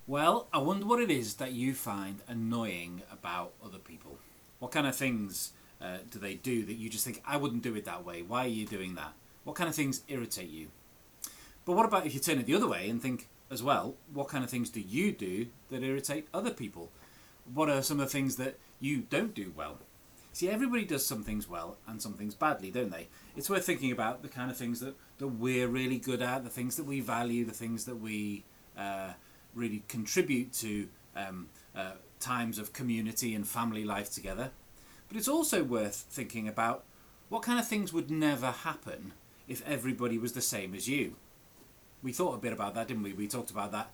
Well, I wonder what it is that you find annoying about other people. What kind of things do they do that you just think, I wouldn't do it that way? Why are you doing that? What kind of things irritate you? But what about if you turn it the other way and think as well, what kind of things do you do that irritate other people? What are some of the things that you don't do well? See, everybody does some things well and some things badly, don't they? It's worth thinking about the kind of things that we're really good at, the things that we value, the things that we really contribute to times of community and family life together. But it's also worth thinking about what kind of things would never happen if everybody was the same as you. We thought a bit about that, didn't we? We talked about that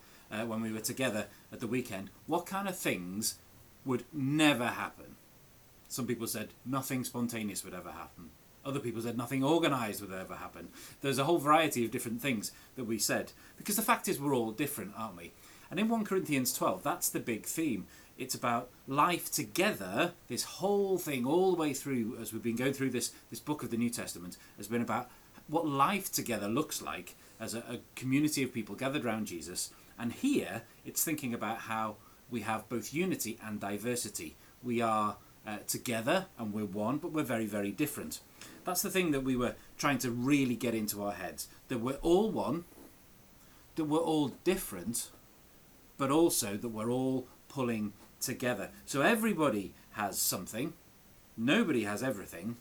when we were together at the weekend. What kind of things would never happen? Some people said nothing spontaneous would ever happen. Other people said nothing organised would ever happen. There's a whole variety of different things that we said. Because the fact is we're all different, aren't we? And in 1 Corinthians 12, that's the big theme. It's about life together. This whole thing, all the way through, as we've been going through this book of the New Testament, has been about what life together looks like as a community of people gathered around Jesus. And here, it's thinking about how we have both unity and diversity. We are together and we're one, but we're very, very different. That's the thing that we were trying to really get into our heads. That we're all one, that we're all different, but also that we're all pulling together. So everybody has something, nobody has everything,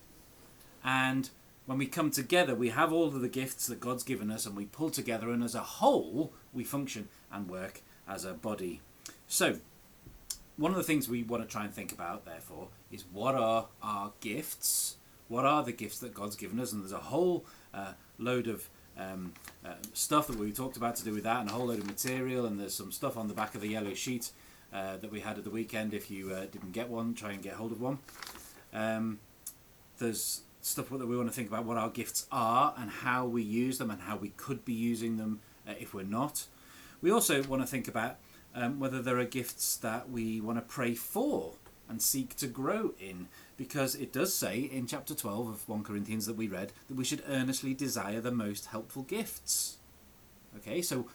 and when we come together, we have all of the gifts that God's given us and we pull together, and as a whole, we function and work as a body. So, one of the things we want to try and think about, therefore, is what are our gifts? What are the gifts that God's given us? And there's a whole load of stuff that we talked about to do with that, and a whole load of material, and there's some stuff on the back of the yellow sheet that we had at the weekend. If you didn't get one, try and get hold of one. There's stuff that we want to think about what our gifts are and how we use them and how we could be using them if we're not. We also want to think about whether there are gifts that we want to pray for and seek to grow in, because it does say in chapter 12 of 1 Corinthians that we read that we should earnestly desire the most helpful gifts. Okay, so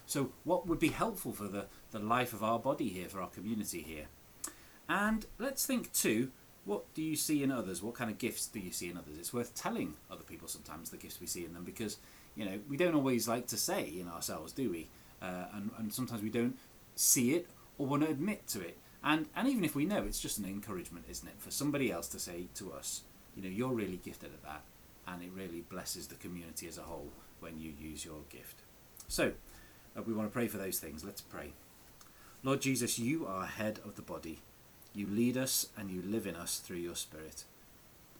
what would be helpful for the life of our body here, for our community here? And let's think too, what do you see in others? What kind of gifts do you see in others? It's worth telling other people sometimes the gifts we see in them, because we don't always like to say in ourselves, do we? And sometimes we don't see it or want to admit to it. And even if we know, it's just an encouragement, isn't it, for somebody else to say to us, you're really gifted at that, and it really blesses the community as a whole when you use your gift. So, we want to pray for those things. Let's pray. Lord Jesus, you are head of the body. You lead us and you live in us through your Spirit.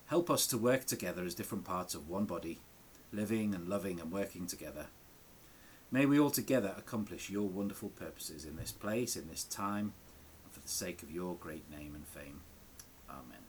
Help us to work together as different parts of one body, living and loving and working together. May we all together accomplish your wonderful purposes in this place, in this time, and for the sake of your great name and fame. Amen.